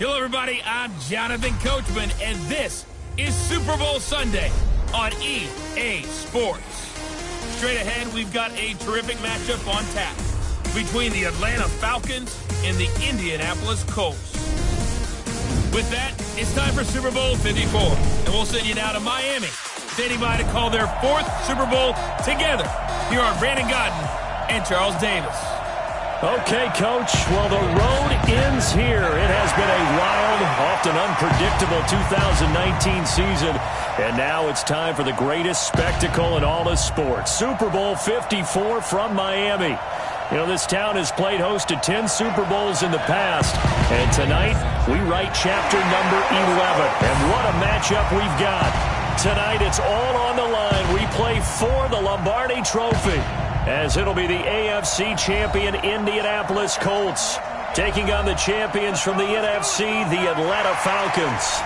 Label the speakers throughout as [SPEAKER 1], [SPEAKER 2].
[SPEAKER 1] Hello, everybody. I'm Jonathan Coachman, and this is Super Bowl Sunday on EA Sports. Straight ahead, we've got a terrific matchup on tap between the Atlanta Falcons and the Indianapolis Colts. With that, it's time for Super Bowl 54, and we'll send you now to Miami, standing by to call their fourth Super Bowl together. Here are Brandon Godden and Charles Davis.
[SPEAKER 2] Okay, Coach. Well, the road ends here. It has been a wild, often unpredictable 2019 season, and now it's time for the greatest spectacle in all of sports. Super Bowl 54 from Miami. You know, this town has played host to 10 Super Bowls in the past, and tonight we write chapter number 11. And what a matchup we've got. Tonight it's all on the line. We play for the Lombardi Trophy, as it'll be the AFC champion Indianapolis Colts taking on the champions from the NFC, the Atlanta Falcons.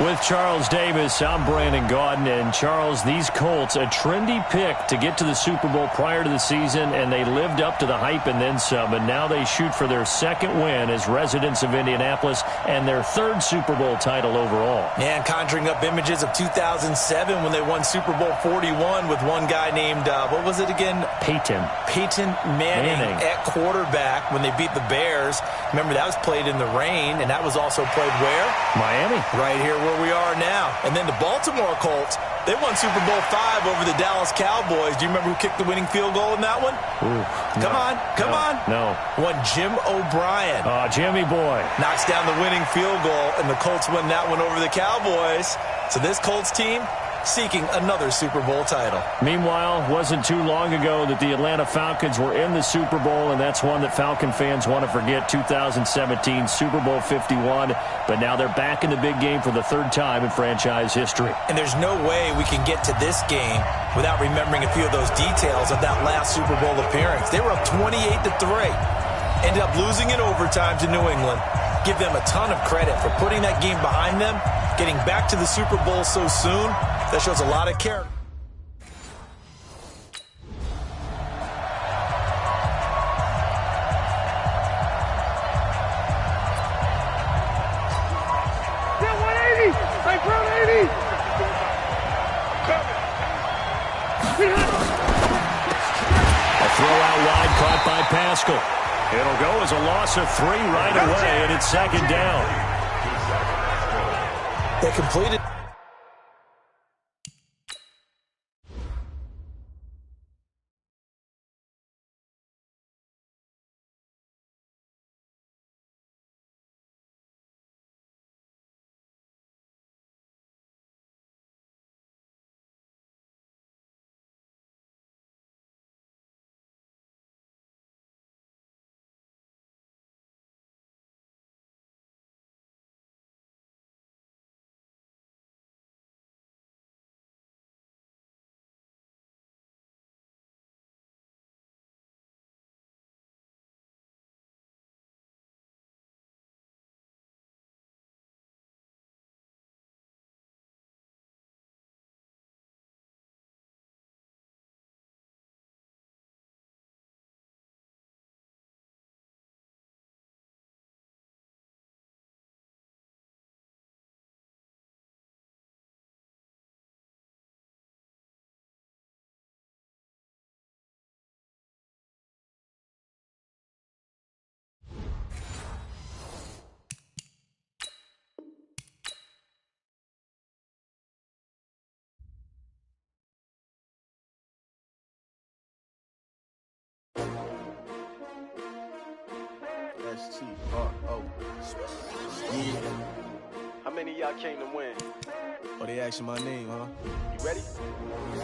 [SPEAKER 2] With Charles Davis, I'm Brandon Gaudin. And Charles, these Colts, a trendy pick to get to the Super Bowl prior to the season, and they lived up to the hype and then some, and now they shoot for their second win as residents of Indianapolis and their third Super Bowl title overall.
[SPEAKER 3] Yeah, and conjuring up images of 2007 when they won Super Bowl 41 with one guy named, what was it again?
[SPEAKER 2] Peyton
[SPEAKER 3] Manning at quarterback when they beat the Bears. Remember, that was played in the rain, and that was also played where?
[SPEAKER 2] Miami.
[SPEAKER 3] Right here where we are now. And then the Baltimore Colts, they won Super Bowl V over the Dallas Cowboys. Do you remember who kicked the winning field goal in that one?
[SPEAKER 2] Ooh,
[SPEAKER 3] Come on.
[SPEAKER 2] No.
[SPEAKER 3] One Jim O'Brien.
[SPEAKER 2] Oh, Jimmy boy.
[SPEAKER 3] Knocks down the winning field goal, and the Colts win that one over the Cowboys. So this Colts team seeking another Super Bowl title.
[SPEAKER 2] Meanwhile, wasn't too long ago that the Atlanta Falcons were in the Super Bowl, and that's one that Falcon fans want to forget, 2017 Super Bowl 51. But now they're back in the big game for the third time in franchise history.
[SPEAKER 3] And there's no way we can get to this game without remembering a few of those details of that last Super Bowl appearance. They were up 28-3. Ended up losing in overtime to New England. Give them a ton of credit for putting that game behind them, getting back to the Super Bowl so soon. That shows a lot of character.
[SPEAKER 2] A throw out wide caught by Pascal. It'll go as a loss of 3 right away, and it's second down.
[SPEAKER 3] They completed.
[SPEAKER 4] S-T-R-O. Yeah.
[SPEAKER 5] How many of y'all came to win?
[SPEAKER 4] Oh, they asking my name, huh?
[SPEAKER 5] You ready?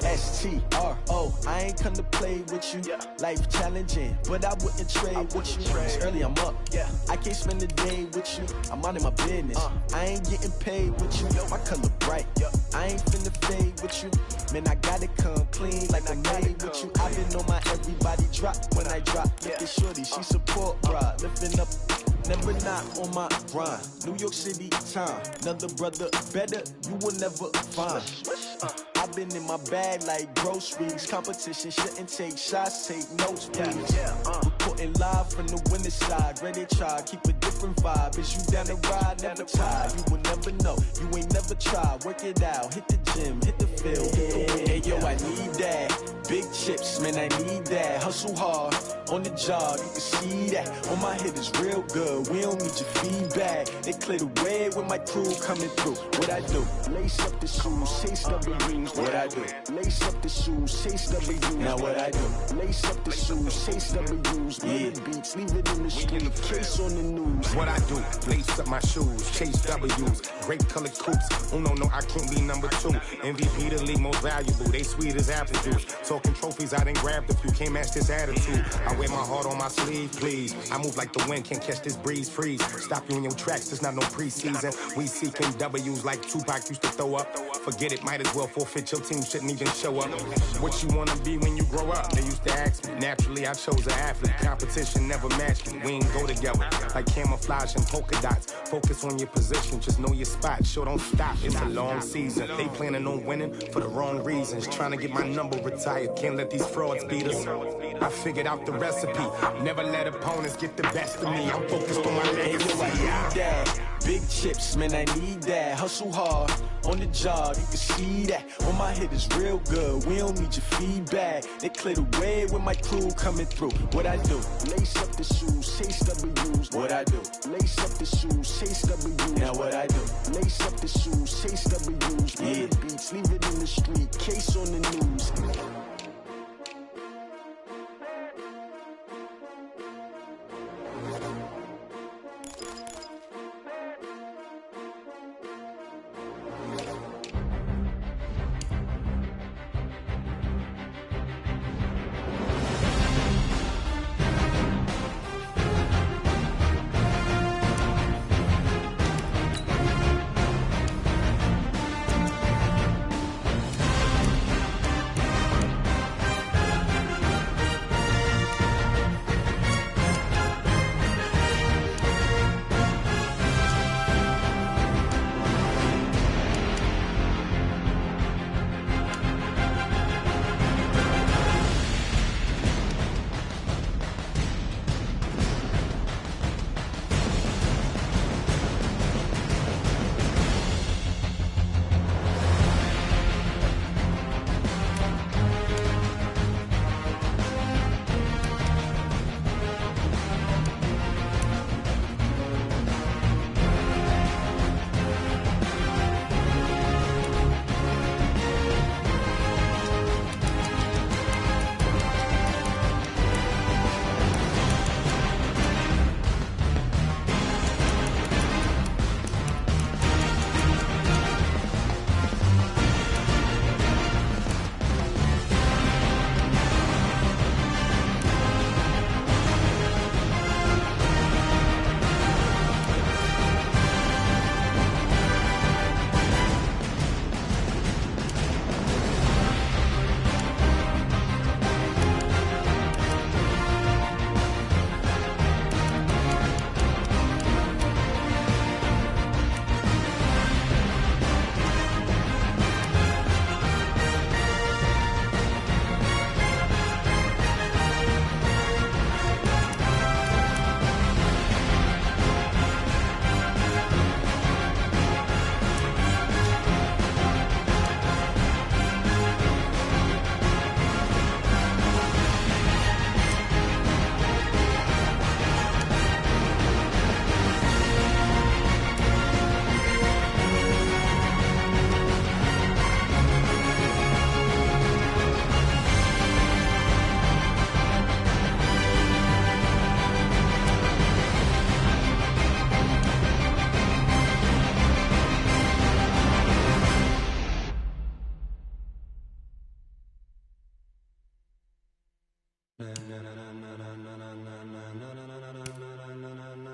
[SPEAKER 4] S-T-R-O. I ain't come to play with you.
[SPEAKER 5] Yeah.
[SPEAKER 4] Life challenging, but I wouldn't trade with you. It's early, I'm up.
[SPEAKER 5] Yeah.
[SPEAKER 4] I can't spend the day with you. I'm out of my business. I ain't getting paid with you. My color bright. I ain't finna fade with you. Man, I gotta come clean like I'm made with you. I've been on my everybody drop when I drop. Look at shorty, she support ride. Lifting up, never not on my grind. New York City time. Another brother better, you will never find. I've been in my bag like groceries. Competition shouldn't take shots, take notes, please. Reporting live from the winning side. Ready to try, keep a different different vibe. Is you down to ride, never tired? You will never know, you ain't never tried. Work it out, hit the gym, hit the field. Hey yo, I need that. Big chips, man, I need that. Hustle hard, on the job, you can see that. On my head is real good, we don't need your feedback. They clear the way with my crew coming through. What I do? Lace up the shoes, chase W's. What I do? Lace up the shoes, chase W's. Now what I do? Lace up the shoes, chase W's. Yeah, beats, leave it in the street, case on the news.
[SPEAKER 6] What I do? Lace up my shoes, chase W's. Grape colored coops. Oh no, I can't be number 2. MVP the league most valuable. They sweet as apple juice. Talking trophies, I didn't grab the few. Can't match this attitude. I wear my heart on my sleeve, please. I move like the wind, can't catch this breeze, freeze. Stop you in your tracks, there's not no preseason. We seeking W's like Tupac used to throw up. Forget it, might as well forfeit. Your team shouldn't even show up. What you wanna be when you grow up? They used to ask me. Naturally, I chose an athlete. Competition never matched me. We ain't go together like camouflage and polka dots. Focus on your position, just know your spot. Sure, don't stop. It's a long season. They planning on winning for the wrong reasons. Trying to get my number retired. Can't let these frauds beat us. I figured out the recipe. Never let opponents get the best of me. I'm focused on my legacy.
[SPEAKER 4] I need that. Big chips, man, I need that. Hustle hard, on the job, you can see that. On my head is real good, we don't need your feedback. They clear the way with my crew coming through. What I do? Lace up the shoes, chase W's. What I do? Lace up the shoes, chase W's. Now what I do? Lace up the shoes, chase W's. Yeah, beats, leave it in the street, case on the news.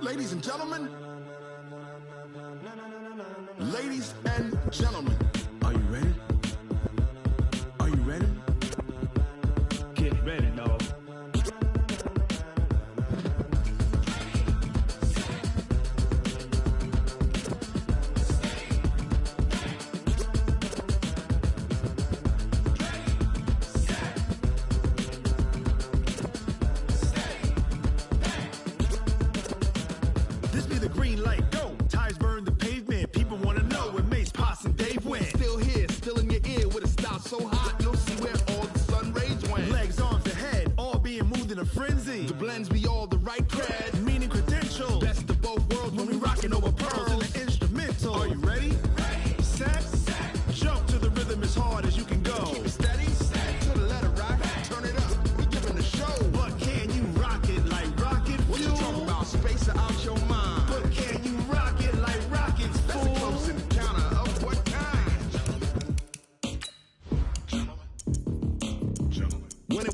[SPEAKER 7] Ladies and gentlemen, ladies and gentlemen, are you ready? Are you ready?
[SPEAKER 8] Get ready, dog.
[SPEAKER 7] This be the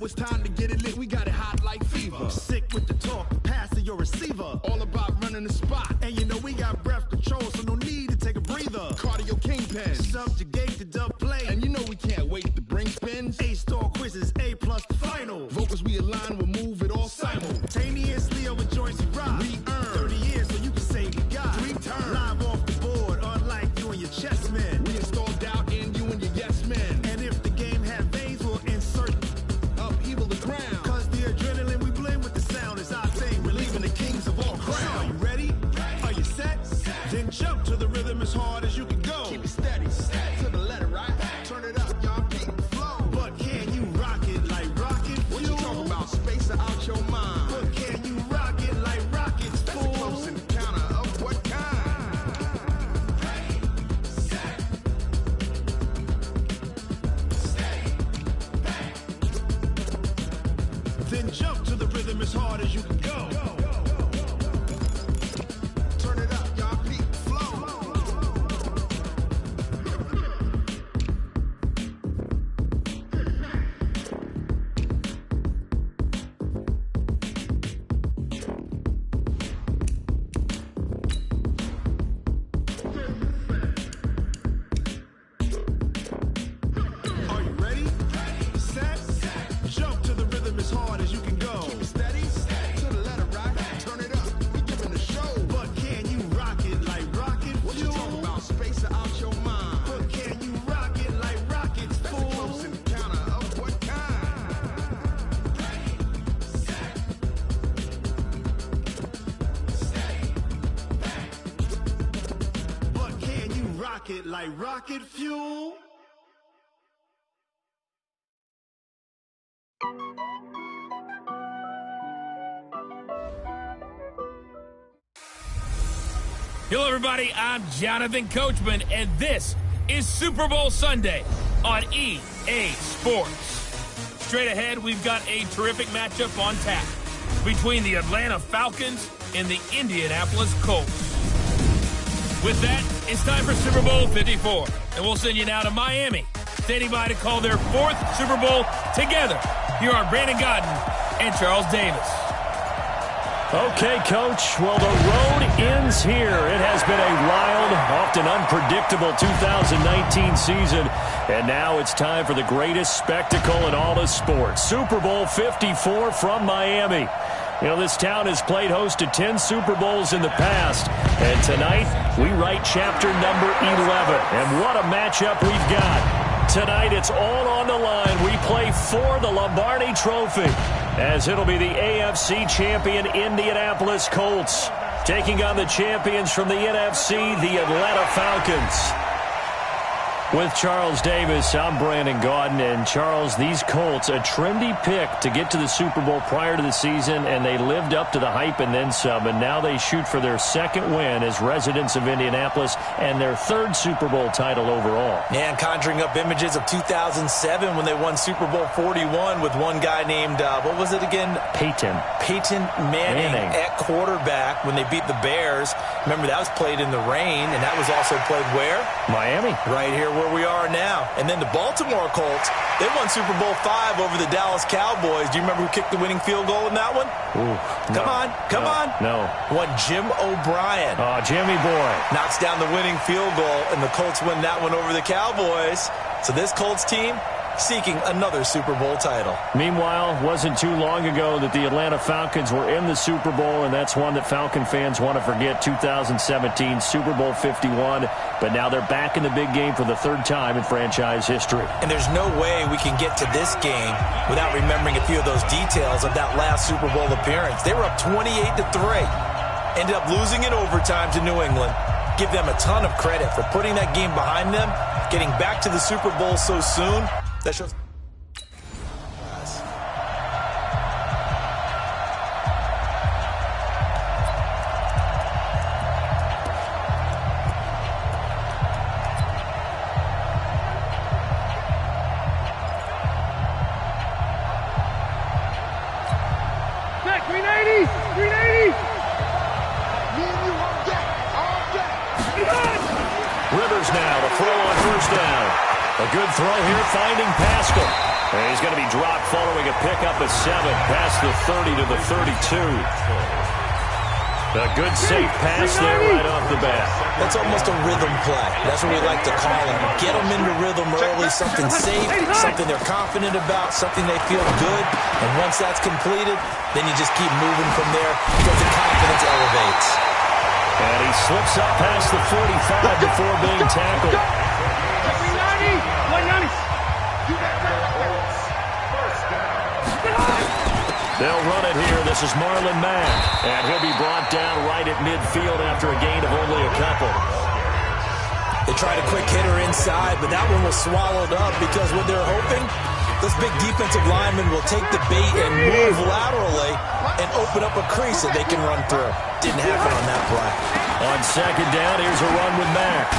[SPEAKER 7] it's time to get it lit. We got it hot like fever. Sick with the talk, passing your receiver. All about running the spot. And you know we got breath control, so no need to take a breather. Cardio kingpin, subjugate the dub play. And you know we can't wait to bring spins. A-star quizzes, A+ the final. Vocals we align, we'll move it all simultaneously over joints we ride. We earn 30 years so you can say we got 3 turns. Live off the board, unlike you and your chess men. We install doubt in you and your yes men. And if the game had veins, we'll insert upheaval the ground. Cause the adrenaline we blend with the sound is our thing. Relieving the kings of all crowns. Are you ready? Are you set? Then jump to the rhythm as hard as you can go. Keep it steady, to the letter, right? Turn it up, y'all, keep the flow. But can you rock it like rocket fuel? What you talking about? Space out your mind. But can you rock it like rockets, fool? That's a close encounter of what kind? Ready, set, stay back. Then jump to the rhythm as hard as you can go. Turn it up, y'all, keep the flow. Are you ready? Set, jump to the rhythm as hard as you can go. Keep it steady, to the letter, right? Turn it up, we giving the show. But can you rock it like rocket fuel? What you talking about? Space out your mind. But can you rock it like rockets, fool? That's a close encounter of what kind? Ready, set, stay back. But can you rock it like rocket fuel?
[SPEAKER 1] Hello, everybody. I'm Jonathan Coachman, and this is Super Bowl Sunday on EA Sports. Straight ahead, we've got a terrific matchup on tap between the Atlanta Falcons and the Indianapolis Colts. With that, it's time for Super Bowl 54, and we'll send you now to Miami, standing by to call their 4th Super Bowl together. Here are Brandon Godden and Charles Davis.
[SPEAKER 2] Okay, Coach. Well, the road ends here. It has been a wild, often unpredictable 2019 season. And now it's time for the greatest spectacle in all of sports. Super Bowl 54 from Miami. You know, this town has played host to 10 Super Bowls in the past. And tonight, we write chapter number 11. And what a matchup we've got. Tonight, it's all on the line. We play for the Lombardi Trophy, as it'll be the AFC champion Indianapolis Colts taking on the champions from the NFC, the Atlanta Falcons. With Charles Davis, I'm Brandon Gaudin. And Charles, these Colts, a trendy pick to get to the Super Bowl prior to the season, and they lived up to the hype and then some. And now they shoot for their 2nd win as residents of Indianapolis and their 3rd Super Bowl title overall.
[SPEAKER 3] Yeah, and conjuring up images of 2007 when they won Super Bowl 41 with one guy named, what was it again?
[SPEAKER 2] Peyton
[SPEAKER 3] Manning at quarterback when they beat the Bears. Remember, that was played in the rain, and that was also played where?
[SPEAKER 2] Miami.
[SPEAKER 3] Right here where we are now. And then the Baltimore Colts, they won Super Bowl 5 over the Dallas Cowboys. Do you remember who kicked the winning field goal in that one?
[SPEAKER 2] Ooh,
[SPEAKER 3] Come on.
[SPEAKER 2] No.
[SPEAKER 3] One Jim O'Brien.
[SPEAKER 2] Oh, Jimmy boy.
[SPEAKER 3] Knocks down the winning field goal, and the Colts win that one over the Cowboys. So this Colts team seeking another Super Bowl title.
[SPEAKER 2] Meanwhile, wasn't too long ago that the Atlanta Falcons were in the Super Bowl, and that's one that Falcon fans want to forget, 2017 Super Bowl 51. But now they're back in the big game for the 3rd time in franchise history.
[SPEAKER 3] And there's no way we can get to this game without remembering a few of those details of that last Super Bowl appearance. They were up 28-3. Ended up losing in overtime to New England. Give them a ton of credit for putting that game behind them, getting back to the Super Bowl so soon. That shows.
[SPEAKER 8] Back, 380! 380!
[SPEAKER 2] Rivers now to throw on 1st down. A good throw here, finding Pascal. And he's going to be dropped following a pickup of 7, past the 30 to the 32. A good safe pass there right off the bat.
[SPEAKER 3] That's almost a rhythm play. That's what we like to call them. Get them into rhythm early, something safe, something they're confident about, something they feel good. And once that's completed, then you just keep moving from there because the confidence elevates.
[SPEAKER 2] And he slips up past the 45 before being tackled.
[SPEAKER 8] 190.
[SPEAKER 2] They'll run it here. This is Marlon Mack. And he'll be brought down right at midfield after a gain of only a couple.
[SPEAKER 3] They tried a quick hitter inside, but that one was swallowed up because what they're hoping, those big defensive linemen will take the bait and move laterally and open up a crease that they can run through. Didn't happen on that play.
[SPEAKER 2] On second down, here's a run with Mack.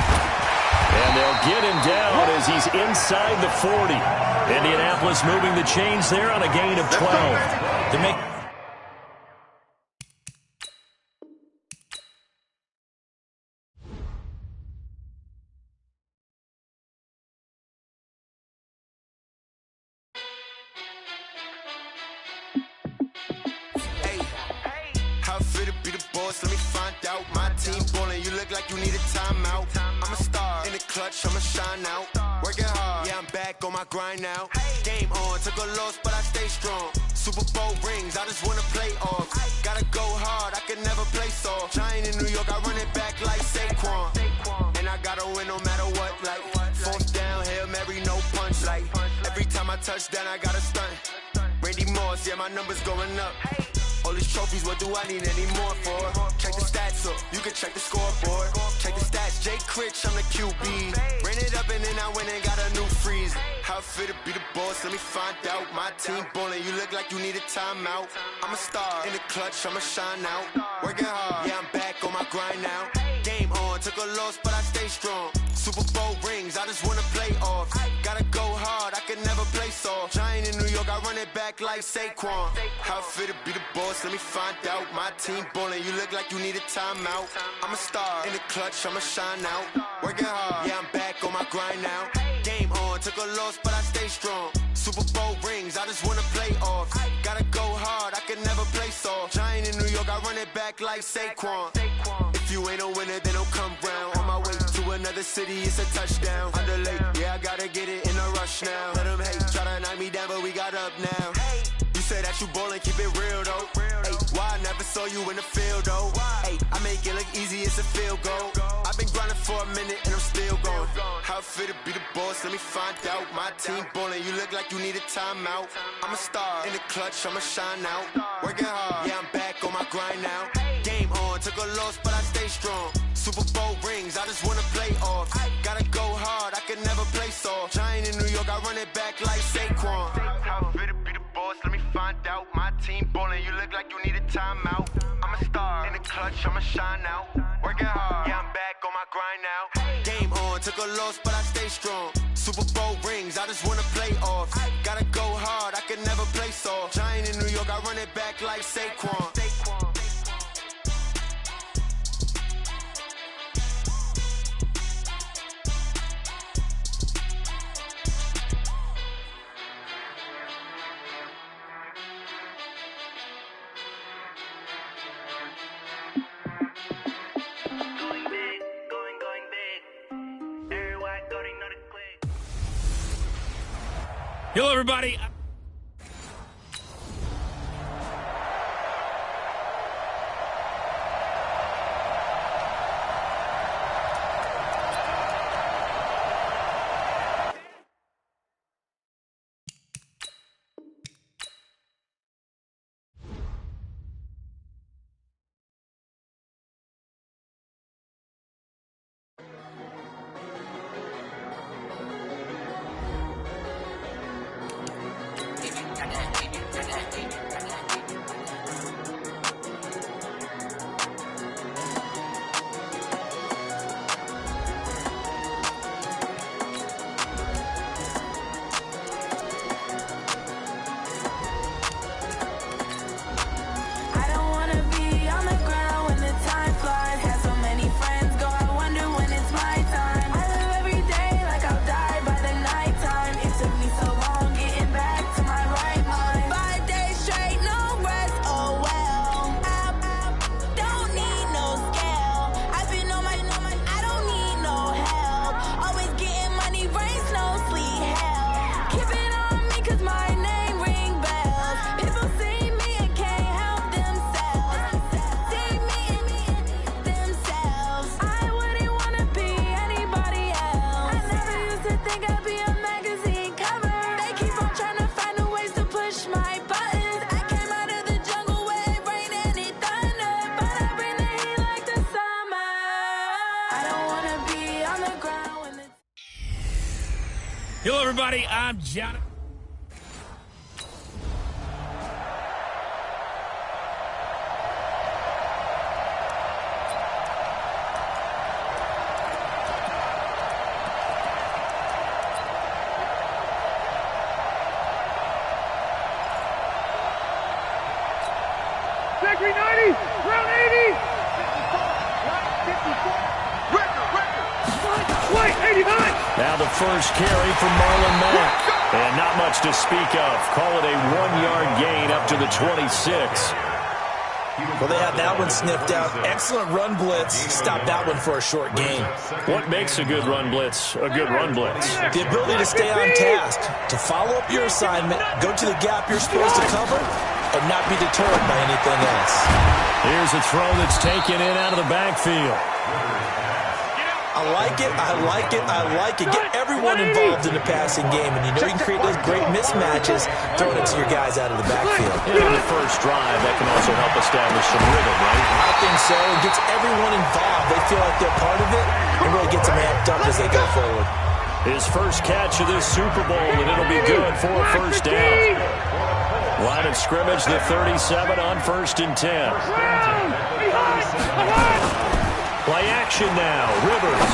[SPEAKER 2] And they'll get him down as he's inside the 40. Indianapolis moving the chains there on a gain of 12.
[SPEAKER 3] To make
[SPEAKER 9] how fit to be the boss, let me find out. My team ballin', you look like you need a timeout. I'm a star in the clutch, I'ma shine out. Working hard, yeah, I'm back on my grind now. Game on, took a loss, but I stay strong. Super Bowl rings, I just wanna play off. Gotta go hard, I can never play soft. Giant in New York, I run it back like Saquon. And I gotta win no matter what, like fourth down, Hail Mary, no punch. Like every time I touch down, I gotta stunt. Randy Moss, yeah, my numbers going up. All these trophies, what do I need any more for? Check the stats up, you can check the scoreboard. Check the stats, Jay Critch, I'm the QB. Ran it up and then I went and got a new freeze. How fit to be the boss, let me find out. My team ballin', you look like you need a timeout. I'm a star in the clutch, I'ma shine out. Working hard, yeah, I'm back on my grind now. Game on, took a loss, but I stay strong. Super Bowl rings, I just wanna play off. Gotta go hard, I can never play soft. Giant in New York, I run it back like Saquon. How fit to be the boss, let me find out. My team ballin', you look like you need a timeout. I'm a star in the clutch, I'ma shine out. Working hard, yeah, I'm back on my grind now. Game on, took a loss, but I stay strong. Super Bowl rings, I just wanna play off. Gotta go hard, I can never play soft. Giant in New York, I run it back like Saquon. If you ain't a winner, then don't come round. On my way to another city, it's a touchdown. Underlay, yeah, I gotta get it in a rush now. Let them hate, try to knock me down, but we got up now. You say that you ballin', keep it real though. Hey, why I never saw you in the field though? Hey, I make it look easy, it's a field goal. I've been grinding for a minute and I'm still going. How fit to be the boss, let me find out. My team ballin', you look like you need a timeout. I'm a star in the clutch, I'ma shine out. Working hard, yeah, I'm back on my grind now. Game on, took a loss, but I stay strong. Super Bowl rings, I just wanna play off. Gotta go hard, I can never play soft. Giant in New York, I run it back like Saquon. How fit to be the boss, let me find out. My team ballin', you look like you need a timeout. I'm a star in the clutch, I'ma shine out. Working hard, yeah, I'm back on my grind now. Game on, took a loss, but I stay strong. Super Bowl rings, I just wanna play off. Gotta go hard, I can never play soft. Giant in New York, I run it back like Saquon.
[SPEAKER 1] Hello, everybody. everybody. I'm Jonathan.
[SPEAKER 8] Check 390, round 80. Wait, 89.
[SPEAKER 2] Now the first carry from Marlon Mack. And not much to speak of. Call it a 1-yard gain up to the 26.
[SPEAKER 3] Well, they had that one sniffed out. Excellent run blitz. Stop that one for a short gain.
[SPEAKER 2] What makes a good run blitz a good run blitz?
[SPEAKER 3] The ability to stay on task, to follow up your assignment, go to the gap you're supposed to cover, and not be deterred by anything else.
[SPEAKER 2] Here's a throw that's taken in out of the backfield.
[SPEAKER 3] I like it, I like it, I like it. Get everyone involved in the passing game, and you know you can create those great mismatches throwing it to your guys out of the backfield.
[SPEAKER 2] And on the first drive, that can also help establish some rhythm, right?
[SPEAKER 3] I think so. It gets everyone involved. They feel like they're part of it, and really gets them amped up as they go forward.
[SPEAKER 2] His first catch of this Super Bowl, and it'll be good for a first down. Line of scrimmage, the 37 on 1st and 10. Play action now. Rivers.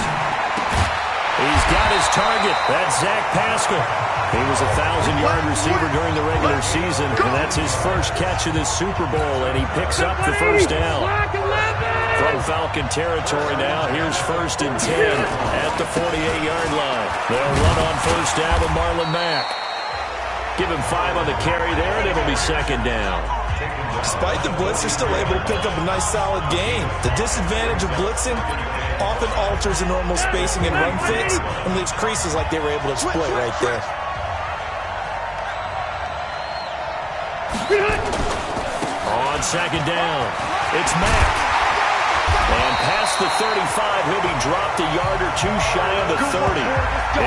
[SPEAKER 2] He's got his target. That's Zach Pascal. He was a 1,000-yard receiver during the regular season, and that's his first catch of this Super Bowl, and he picks up the first down. From Falcon territory now, here's 1st and 10 at the 48-yard line. They'll run on first down with Marlon Mack. Give him 5 on the carry there, and it'll be 2nd down.
[SPEAKER 3] Despite the blitz, they're still able to pick up a nice, solid gain. The disadvantage of blitzing often alters the normal spacing and run fits and leaves creases like they were able to exploit right there.
[SPEAKER 2] On 2nd down, it's Mack. And past the 35, he'll be dropped a yard or two shy of the 30.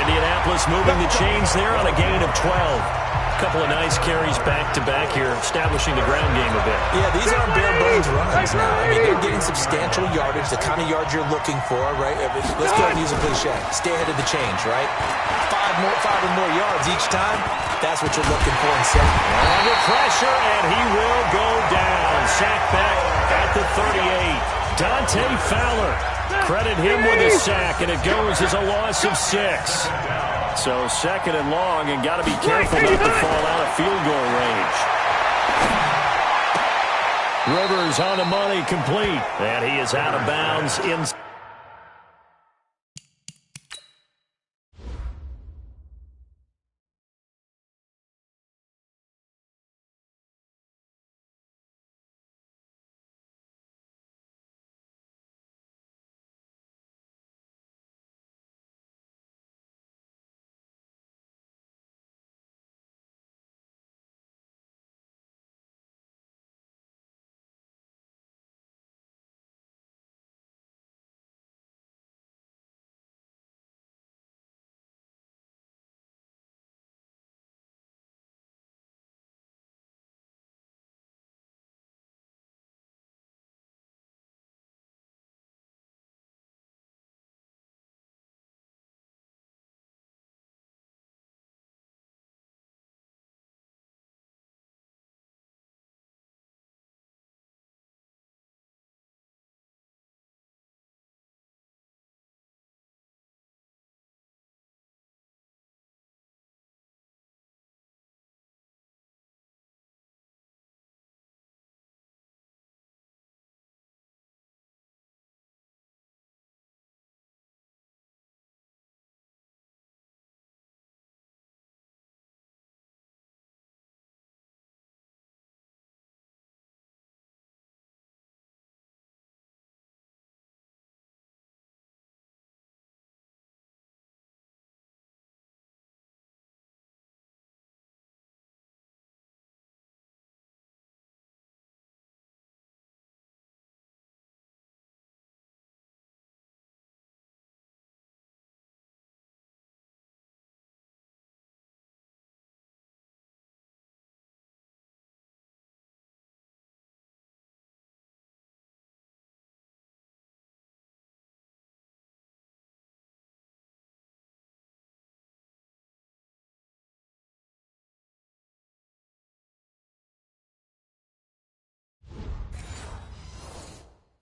[SPEAKER 2] Indianapolis moving the chains there on a gain of 12. Couple of nice carries back-to-back here, establishing the ground game a bit.
[SPEAKER 3] Yeah, these aren't bare-bones runs now. I mean, they're getting substantial yardage, the kind of yards you're looking for, right? Let's go ahead and use a cliche. Stay ahead of the change, right? 5 or more yards each time, that's what you're looking for in second.
[SPEAKER 2] Under pressure, and he will go down. Sack back at the 38. Dante Fowler. Credit him with a sack, and it goes as a loss of 6. So 2nd and long, and got to be careful not to fall out of field goal range. Rivers on the money, complete. And he is out of bounds in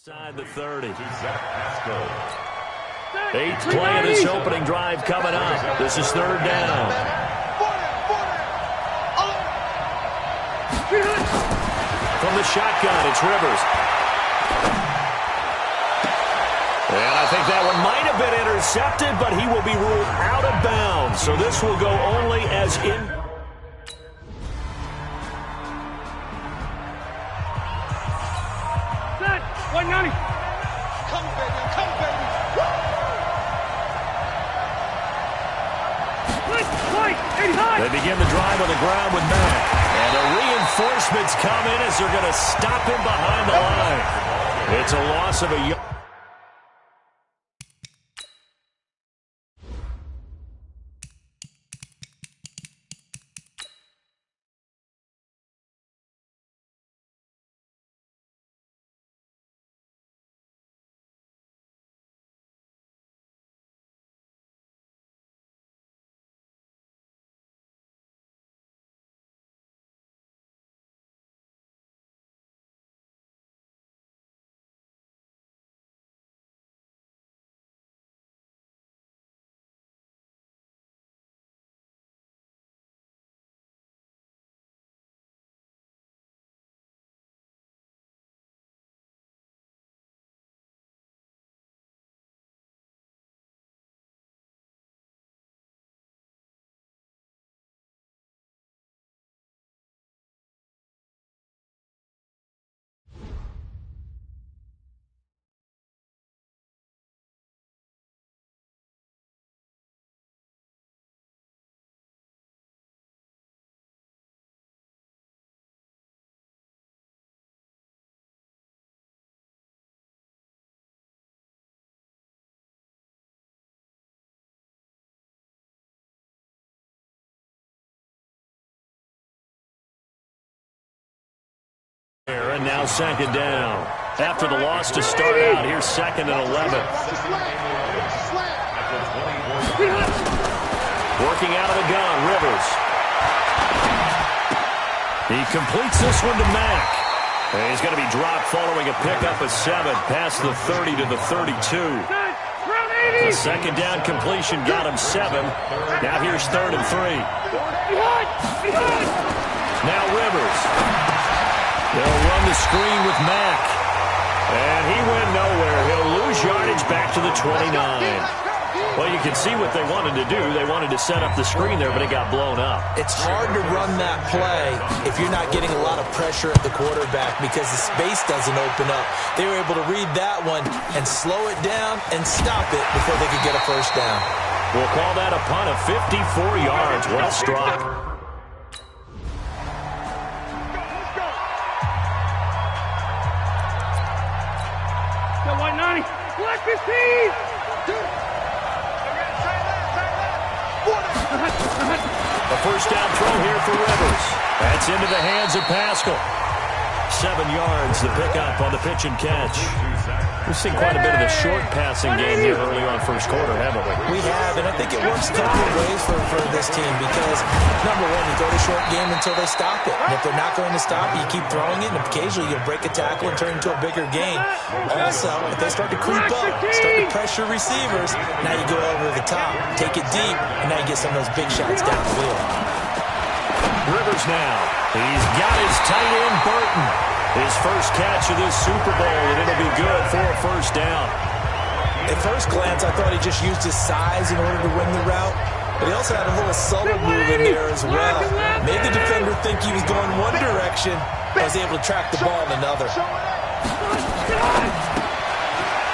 [SPEAKER 2] Inside the 30. Eighth play of this opening drive coming up. This is third down. From the shotgun, it's Rivers. And I think that one might have been intercepted, but he will be ruled out of bounds. So this will go only as in.
[SPEAKER 8] Set. 190. Come, baby. Come, baby.
[SPEAKER 2] They begin the drive on the ground with Mack. And the reinforcements come in as they're going to stop him behind the line. It's a loss of a yard. And now second down. After the loss to start out, here's second and 11. Working out of the gun, Rivers. He completes this one to Mack. And he's going to be dropped following a pickup of 7 past the 30 to the 32. The second down completion got him 7. Now here's third and 3. Now Rivers. They'll run the screen with Mack. And he went nowhere. He'll lose yardage back to the 29. Well, you can see what they wanted to do. They wanted to set up the screen there, but it got blown up.
[SPEAKER 3] It's hard to run that play if you're not getting a lot of pressure at the quarterback because the space doesn't open up. They were able to read that one and slow it down and stop it before they could get a first down.
[SPEAKER 2] We'll call that a punt of 54 yards. Well struck.
[SPEAKER 8] Black 15!
[SPEAKER 2] A first down throw here for Rivers. That's into the hands of Pascal. 7 yards, the pickup on the pitch and catch. We've seen quite a bit of a short passing game here early on first quarter, haven't we?
[SPEAKER 3] We have, and I think it works a couple of ways for this team because, number one, you go to short game until they stop it. And if they're not going to stop it, you keep throwing it, and occasionally you'll break a tackle and turn it into a bigger game. Also, if they start to creep up, start to pressure receivers, now you go over the top, take it deep, and now you get some of those big shots down the field.
[SPEAKER 2] Rivers now. He's got his tight end, Burton. His first catch of this Super Bowl, and it'll be good for a first down.
[SPEAKER 3] At first glance, I thought he just used his size in order to win the route, but he also had a little subtle move in there as well. Made the defender think he was going one direction, but was able to track the ball in another.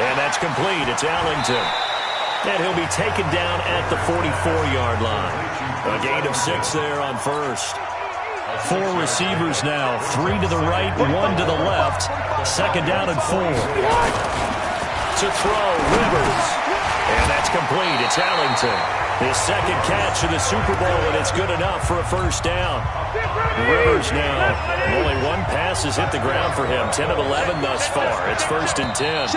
[SPEAKER 2] And that's complete. It's Allington. And he'll be taken down at the 44-yard line. A gain of 6 there on first. 4 receivers now, 3 to the right, 1 to the left. Second down and 4. To throw, Rivers. And that's complete. It's Allington. His second catch of the Super Bowl, and it's good enough for a first down. Rivers now. Only 1 pass has hit the ground for him. 10 of 11 thus far. It's first and 10.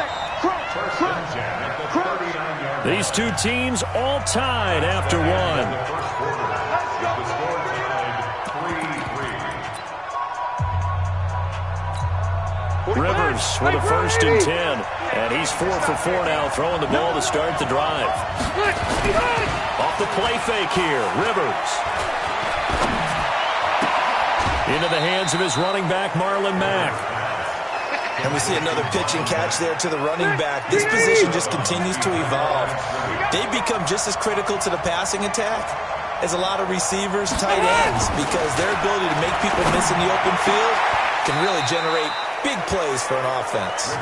[SPEAKER 2] These two teams all tied after 1. Rivers Rivers with a 1st and 10. And he's 4 for 4 now, throwing the ball to start the drive. Off the play fake here, Rivers. Into the hands of his running back, Marlon Mack.
[SPEAKER 3] And we see another pitch and catch there to the running back. This position just continues to evolve. They've become just as critical to the passing attack as a lot of receivers, tight ends, because their ability to make people miss in the open field can really generate big plays for an offense.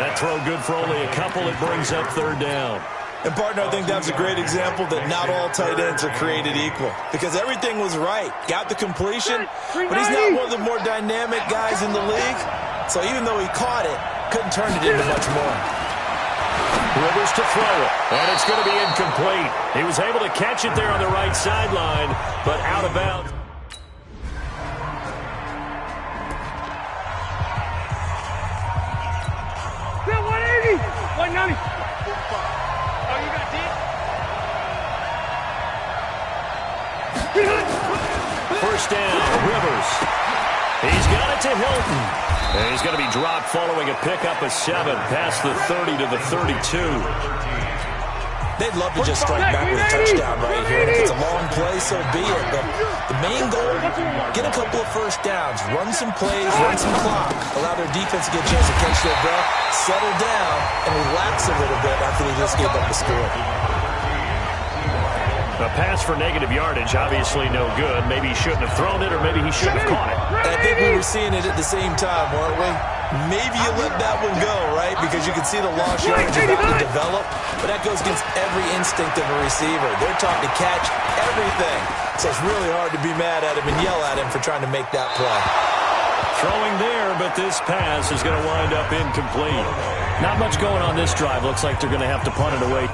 [SPEAKER 2] That throw good for only a couple. It brings up 3rd down.
[SPEAKER 3] And, partner, I think that was a great example that not all tight ends are created equal, because everything was right. Got the completion, but he's not one of the more dynamic guys in the league. So even though he caught it, couldn't turn it into much more.
[SPEAKER 2] Rivers to throw it, and it's going to be incomplete. He was able to catch it there on the right sideline, but out of bounds.
[SPEAKER 8] Yeah, 180! 190! Oh, you got deep?
[SPEAKER 2] First down, Rivers. He's got it to Hilton. And he's going to be dropped following a pickup of 7 past the 30 to the 32.
[SPEAKER 3] They'd love to just strike back with a touchdown right here. And if it's a long play, so be it. But the main goal, get a couple of first downs, run some plays, run some clock, allow their defense to get a chance to catch their breath, settle down, and relax a little bit after they just gave up the score.
[SPEAKER 2] A pass for negative yardage, obviously no good. Maybe he shouldn't have thrown it, or maybe he shouldn't have caught it.
[SPEAKER 3] And I think we were seeing it at the same time, weren't we? Maybe you let that one go, right? Because you can see the lost yardage about to develop. But that goes against every instinct of a receiver. They're taught to catch everything. So it's really hard to be mad at him and yell at him for trying to make that play.
[SPEAKER 2] Throwing there, but this pass is going to wind up incomplete. Not much going on this drive. Looks like they're going to have to punt it away.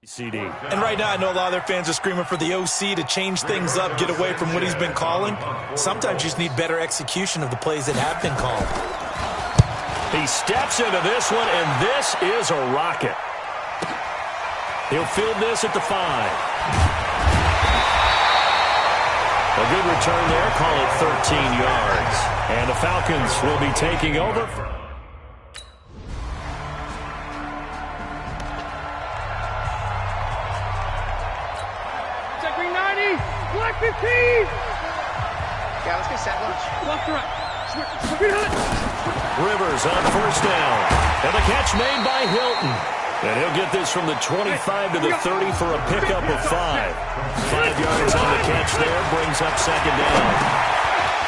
[SPEAKER 2] CD.
[SPEAKER 3] And right now, I know a lot of their fans are screaming for the OC to change things up, get away from what he's been calling. Sometimes you just need better execution of the plays that have been called.
[SPEAKER 2] He steps into this one, and this is a rocket. He'll field this at the 5. A good return there, call it 13 yards. And the Falcons will be taking over.
[SPEAKER 8] Black 15! Yeah, let's get set lunch. Left to right.
[SPEAKER 2] Rivers on first down. And the catch made by Hilton. And he'll get this from the 25 to the 30 for a pickup of 5. 5 yards on the catch there, brings up second down.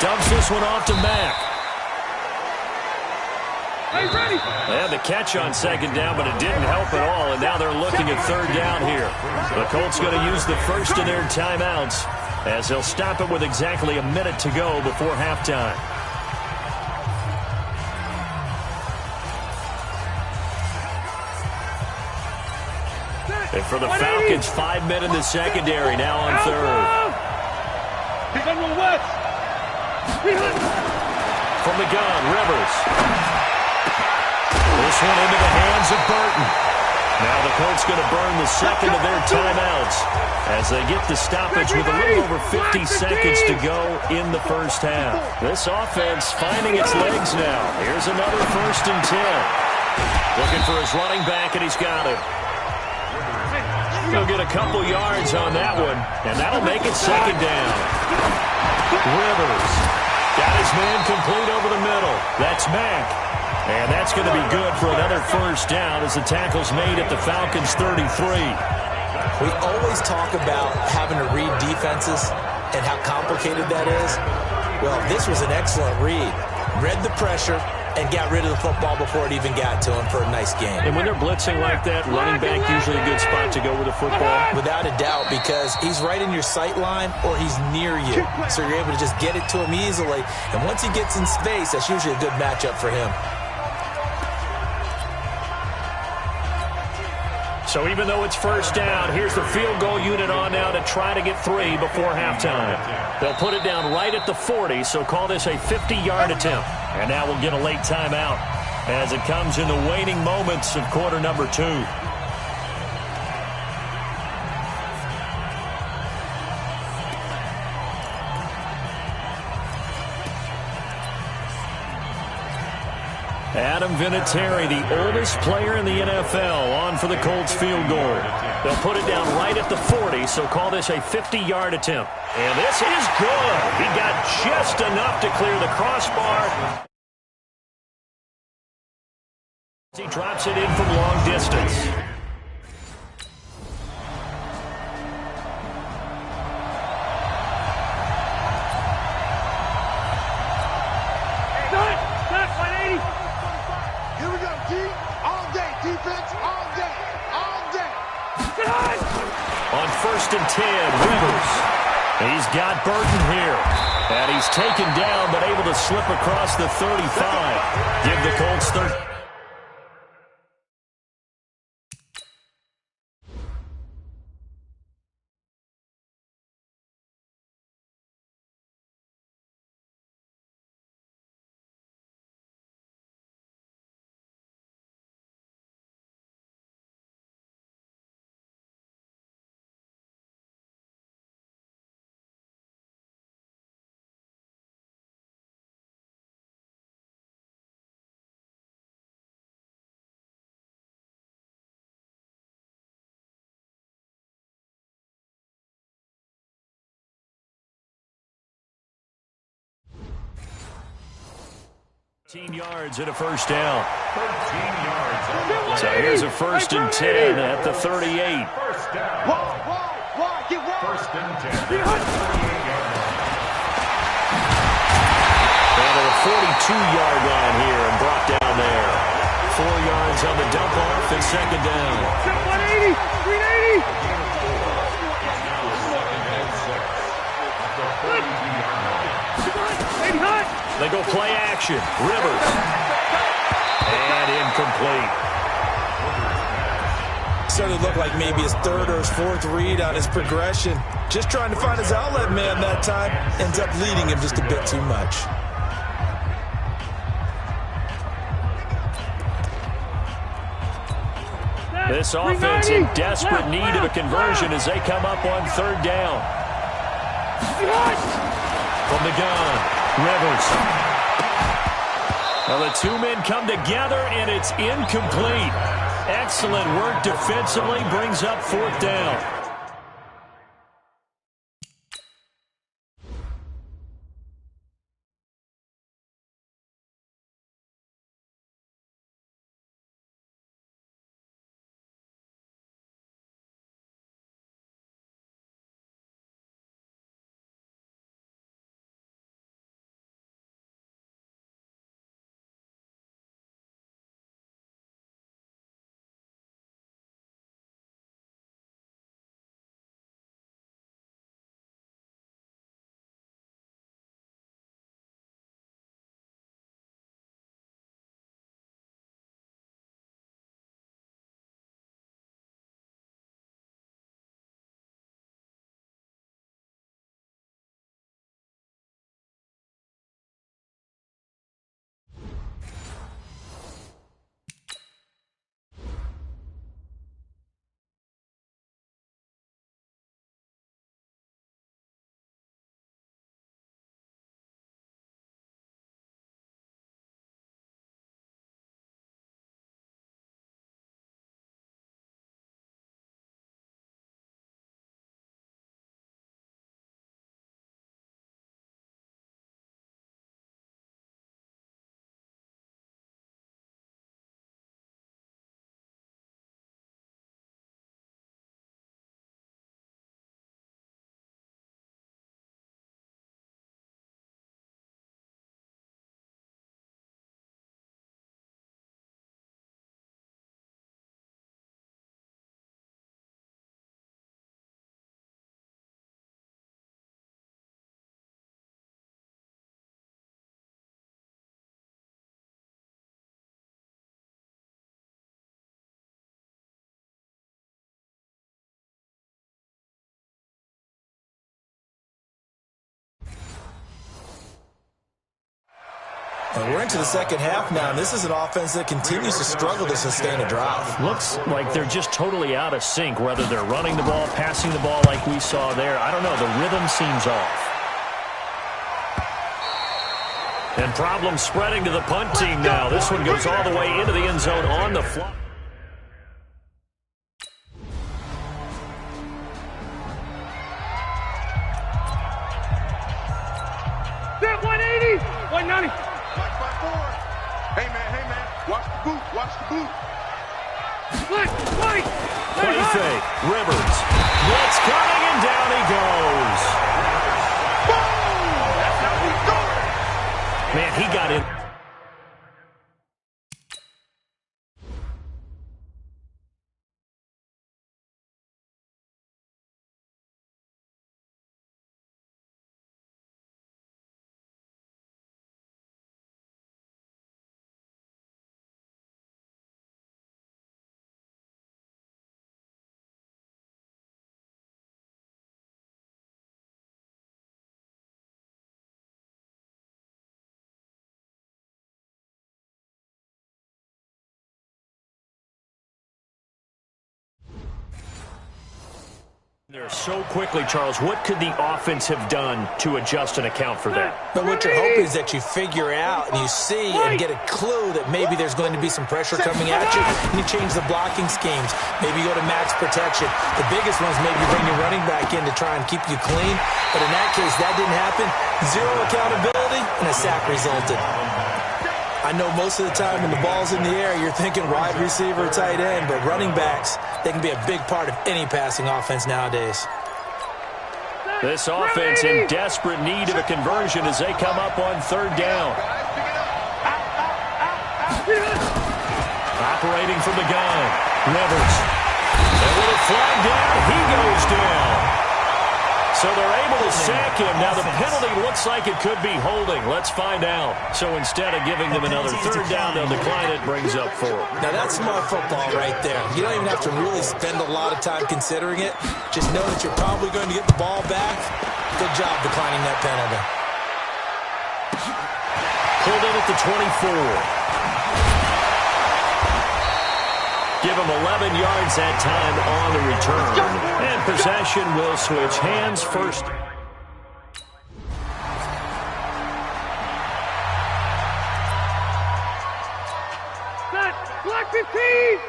[SPEAKER 2] Dumps this one off to Mack.
[SPEAKER 8] Hey, ready.
[SPEAKER 2] And the catch on second down, but it didn't help at all, and now they're looking at third down here. The Colts going to use the first of their timeouts. as they'll stop it with exactly a minute to go before halftime. And for the Falcons, 5 men in the secondary, now on third. From the gun, Rivers. This one into the hands of Burton. Now the Colts going to burn the second of their timeouts as they get the stoppage with a little over 50 seconds to go in the first half. This offense finding its legs now. Here's another 1st and 10. Looking for his running back, and he's got him. He'll get a couple yards on that one, and that'll make it 2nd down. Rivers got his man complete over the middle. That's Mack. And that's going to be good for another 1st down as the tackle's made at the Falcons' 33.
[SPEAKER 3] We always talk about having to read defenses and how complicated that is. Well, this was an excellent read. Read the pressure and got rid of the football before it even got to him for a nice game.
[SPEAKER 2] And when they're blitzing like that, running back usually a good spot to go with the football?
[SPEAKER 3] Without a doubt, because he's right in your sight line or he's near you. So you're able to just get it to him easily. And once he gets in space, that's usually a good matchup for him.
[SPEAKER 2] So even though it's 1st down, here's the field goal unit on now to try to get 3 before halftime. They'll put it down right at the 40, so call this a 50-yard attempt. And now we'll get a late timeout as it comes in the waning moments of quarter number 2. Adam Vinatieri, the oldest player in the NFL, on for the Colts field goal. They'll put it down right at the 40, so call this a 50-yard attempt. And this is good. He got just enough to clear the crossbar. He drops it in from long distance. On 1st and 10, Rivers. He's got Burton here. And he's taken down, but able to slip across the 35. Give the Colts 30. Yards and a 1st down. 13 yards. So here's a 1st and 10 at the 38. 1st down. 1st and 10. And at a 42-yard line here and brought down there. 4 yards on the dump off and 2nd down.
[SPEAKER 8] 180, 380.
[SPEAKER 2] They go play action. Rivers. And incomplete.
[SPEAKER 3] Started to look like maybe his 3rd or his 4th read on his progression. Just trying to find his outlet man that time. Ends up leading him just a bit too much.
[SPEAKER 2] This offense in desperate need of a conversion as they come up on 3rd down. From the gun. Rivers. Well, the 2 men come together, and it's incomplete. Excellent work defensively, brings up 4th down.
[SPEAKER 3] And we're into the second half now, and this is an offense that continues to struggle to sustain a drive.
[SPEAKER 2] Looks like they're just totally out of sync, whether they're running the ball, passing the ball like we saw there. I don't know. The rhythm seems off. And problems spreading to the punt team now. This one goes all the way into the end zone on the fly.
[SPEAKER 8] Set 180, 190.
[SPEAKER 7] Hey, man, watch the boot, watch the boot.
[SPEAKER 8] Play
[SPEAKER 2] fake, Rivers. Blitz coming, and down he goes.
[SPEAKER 7] Boom! That's how we do it.
[SPEAKER 2] Man, he got in. There so quickly, Charles. What could the offense have done to adjust and account for that?
[SPEAKER 3] But what you're hoping is that you figure out and you see and get a clue that maybe there's going to be some pressure coming at you, and you change the blocking schemes. Maybe you go to max protection. The biggest one is maybe you bring your running back in to try and keep you clean. But in that case, that didn't happen. Zero accountability, and a sack resulted. I know most of the time when the ball's in the air, you're thinking wide receiver, tight end, but running backs, they can be a big part of any passing offense nowadays.
[SPEAKER 2] This offense in desperate need of a conversion as they come up on third down. Operating from the gun, Rivers. And with a flag down, he goes down. So they're able to sack him. Now the penalty looks like it could be holding. Let's find out. So instead of giving them another third down, they'll decline it, brings up 4.
[SPEAKER 3] Now that's smart football right there. You don't even have to really spend a lot of time considering it. Just know that you're probably going to get the ball back. Good job declining that penalty.
[SPEAKER 2] Pulled in at the 24. Give him 11 yards that time on the return. And possession will switch hands first.
[SPEAKER 8] Set, block 15.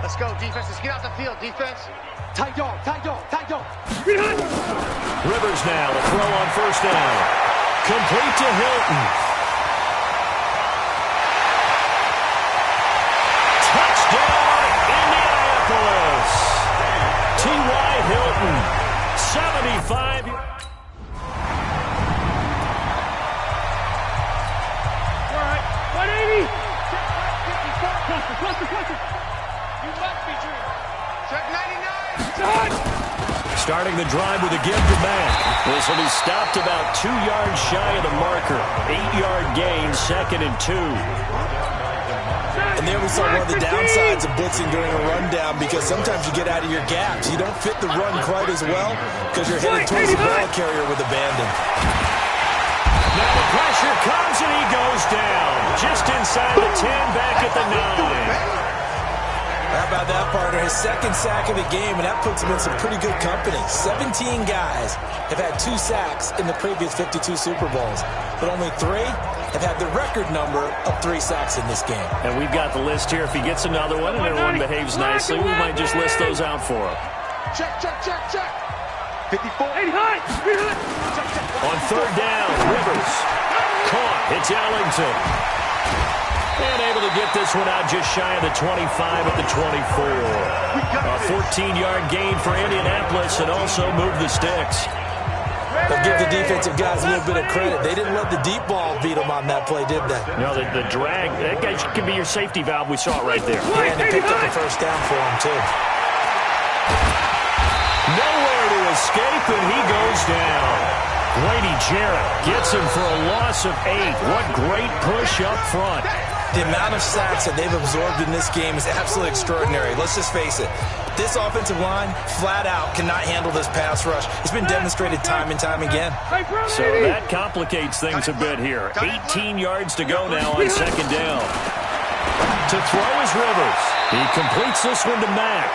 [SPEAKER 10] Let's go, defense. Let's get out the field, defense.
[SPEAKER 8] Tight dog.
[SPEAKER 2] Rivers now, a throw on first down. Complete to Hilton. Touchdown, Indianapolis. T.Y. Hilton, 75.
[SPEAKER 8] All right, 180. Cluster.
[SPEAKER 10] You must be Drew. Check 99.
[SPEAKER 8] Shot.
[SPEAKER 2] Starting the drive with a give to Mack. This will be stopped about 2 yards shy of the marker. 8-yard gain, 2nd and 2.
[SPEAKER 3] And there we saw one of the downsides of blitzing during a rundown, because sometimes you get out of your gaps. You don't fit the run quite as well because you're headed towards the ball carrier with abandon.
[SPEAKER 2] Now the pressure comes and he goes down. Just inside the 10, back at the 9.
[SPEAKER 3] How about that, partner? His second sack of the game, and that puts him in some pretty good company. 17 guys have had 2 sacks in the previous 52 Super Bowls, but only 3 have had the record number of 3 sacks in this game.
[SPEAKER 2] And we've got the list here. If he gets another one and everyone behaves nicely, we might just list those out for him.
[SPEAKER 10] Check. 54.
[SPEAKER 2] On third down, Rivers. Caught. It's Ellington. And able to get this one out just shy of the 25 at the 24. A 14-yard gain for Indianapolis, and also move the sticks.
[SPEAKER 3] But give the defensive guys a little bit of credit. They didn't let the deep ball beat them on that play, did they?
[SPEAKER 2] No, the drag, that guy can be your safety valve. We saw it right there.
[SPEAKER 3] Yeah, and they picked up the first down for him, too.
[SPEAKER 2] Nowhere to escape, and he goes down. Grady Jarrett gets him for a loss of 8. What great push up front.
[SPEAKER 3] The amount of sacks that they've absorbed in this game is absolutely extraordinary. Let's just face it. This offensive line, flat out, cannot handle this pass rush. It's been demonstrated time and time again.
[SPEAKER 2] So that complicates things a bit here. 18 yards to go now on second down. To throw is Rivers. He completes this one to Mack.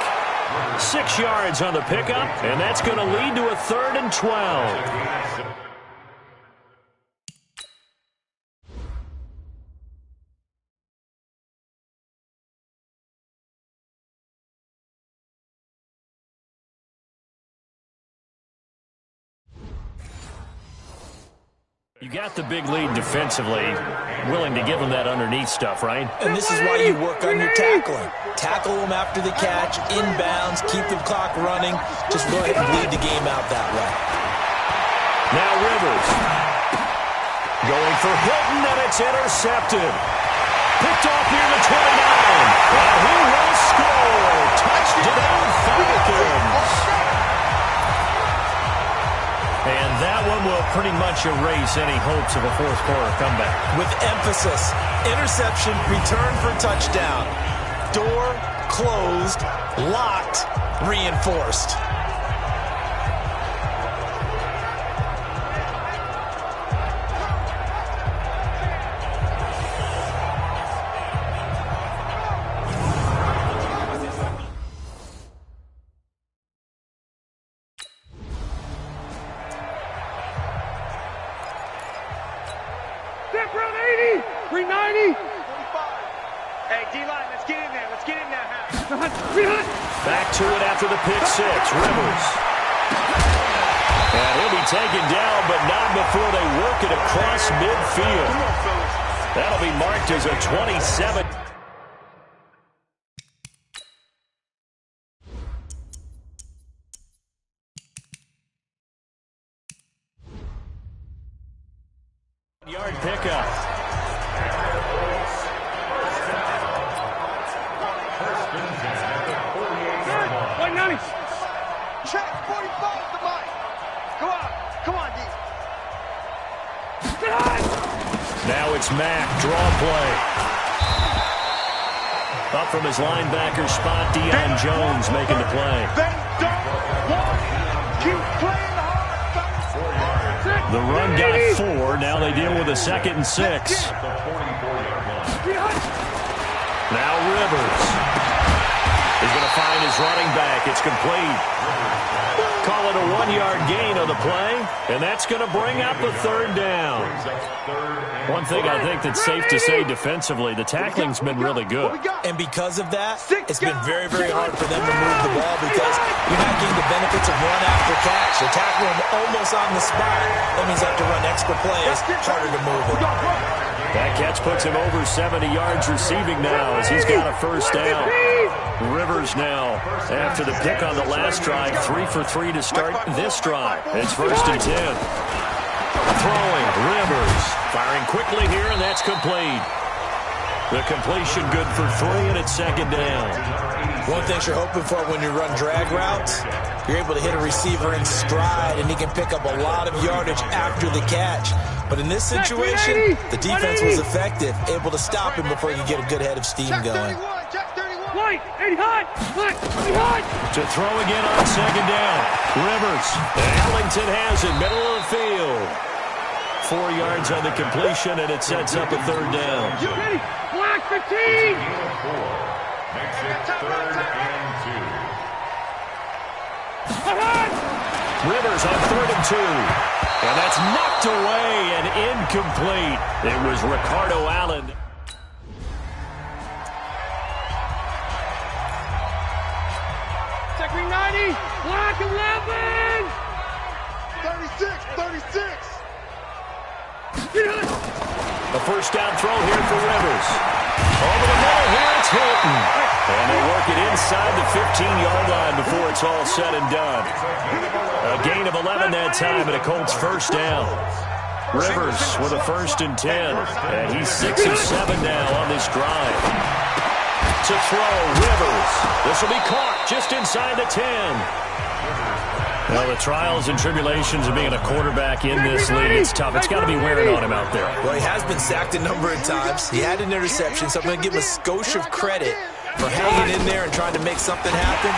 [SPEAKER 2] 6 yards on the pickup, and that's going to lead to a 3rd and 12. You got the big lead defensively, willing to give them that underneath stuff, right?
[SPEAKER 3] And this is why you work on your tackling. Tackle them after the catch, inbounds, keep the clock running. Just go ahead and bleed the game out that way.
[SPEAKER 2] Now Rivers. Going for Hilton, and it's intercepted. Picked off near the 29. And he will score. Touchdown Falcons. And that one will pretty much erase any hopes of a fourth quarter comeback.
[SPEAKER 3] With emphasis, interception, return for touchdown. Door closed, locked, reinforced.
[SPEAKER 10] Step round 80, 390. 45. Hey, D-line, let's get in there. Let's get in there.
[SPEAKER 2] Back to it after the pick six. Rivers. And he'll be taken down, but not before they work it across midfield. That'll be marked as a 27. Yard pickup.
[SPEAKER 10] Check 45 the mic. Come on, D.
[SPEAKER 2] Now it's Mack, draw play. Up from his linebacker spot, Deion Jones making the play.
[SPEAKER 10] They don't want keep playing hard.
[SPEAKER 2] The run got 4. Now they deal with a 2nd and 6. Now Rivers is going to find his running back. It's complete. Call it a 1-yard gain on the play, and that's going to bring up a 3rd down. One thing I think that's safe to say defensively, the tackling's been really good.
[SPEAKER 3] And because of that, it's been very, very hard for them to move the ball because you're not getting the benefits of run after catch. You're tackling them almost on the spot. That means you have to run extra plays, harder to move it.
[SPEAKER 2] That catch puts him over 70 yards receiving now as he's got a 1st down. Rivers now, after the pick on the last drive, 3 for 3 to start this drive. It's 1st and 10. Throwing, Rivers. Firing quickly here, and that's complete. The completion good for 3, and it's 2nd down.
[SPEAKER 3] One thing you're hoping for when you run drag routes, you're able to hit a receiver in stride, and he can pick up a lot of yardage after the catch. But in this situation, the defense was effective, able to stop him before you get a good head of steam going.
[SPEAKER 2] To throw again on 2nd down. Rivers. And Ellington has it, middle of the field. 4 yards on the completion, and it sets up a 3rd down.
[SPEAKER 10] Black 15.
[SPEAKER 11] Makes it 3rd and 2.
[SPEAKER 2] Rivers on 3rd and 2. And that's knocked away and incomplete. It was Ricardo Allen.
[SPEAKER 10] Check 90. Black 11. 36.
[SPEAKER 2] The 1st down throw here for Rivers. Over the middle here, it's Hilton. And they work it inside the 15-yard line before it's all said and done. A gain of 11 that time, and a Colts 1st down. Rivers with a 1st and 10. And he's 6 of 7 now on this drive. To throw, Rivers. This will be caught just inside the 10. Well, the trials and tribulations of being a quarterback in this league, it's tough. It's got to be wearing on him out there.
[SPEAKER 3] Well, he has been sacked a number of times. He had an interception, so I'm going to give him a skosh of credit for hanging in there and trying to make something happen,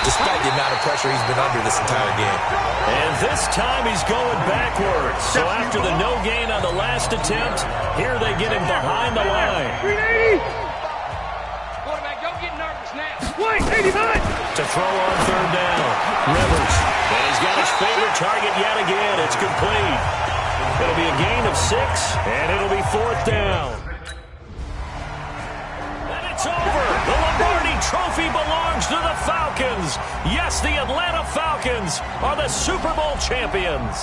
[SPEAKER 3] despite the amount of pressure he's been under this entire game.
[SPEAKER 2] And this time he's going backwards. So after the no gain on the last attempt, here they get him behind the line.
[SPEAKER 10] 380. Quarterback, don't get nervous now. Wait, 89.
[SPEAKER 2] To throw on third down. Rivers. And he's got his favorite target yet again. It's complete. It'll be a gain of 6, and it'll be 4th down. And it's over. The Lombardi Trophy belongs to the Falcons. Yes, the Atlanta Falcons are the Super Bowl champions.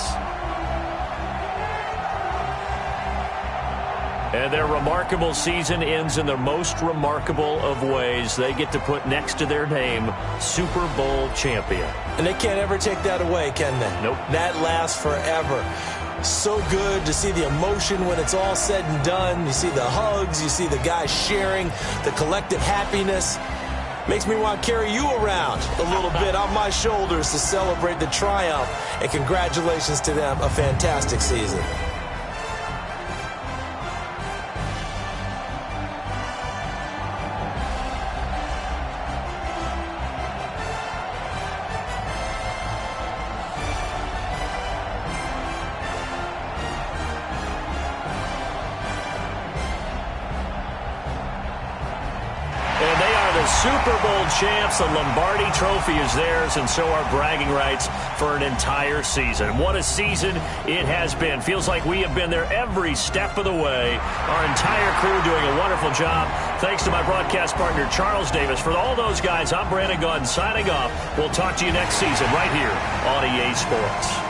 [SPEAKER 2] And their remarkable season ends in the most remarkable of ways. They get to put next to their name, Super Bowl champion.
[SPEAKER 3] And they can't ever take that away, can they?
[SPEAKER 2] Nope.
[SPEAKER 3] That lasts forever. So good to see the emotion when it's all said and done. You see the hugs, you see the guys sharing, the collective happiness. Makes me want to carry you around a little bit on my shoulders to celebrate the triumph. And congratulations to them, a fantastic season.
[SPEAKER 2] Super Bowl champs. The Lombardi Trophy is theirs, and so are bragging rights for an entire season. What a season it has been. Feels like we have been there every step of the way. Our entire crew doing a wonderful job. Thanks to my broadcast partner, Charles Davis. For all those guys, I'm Brandon Gaudin signing off. We'll talk to you next season right here on EA Sports.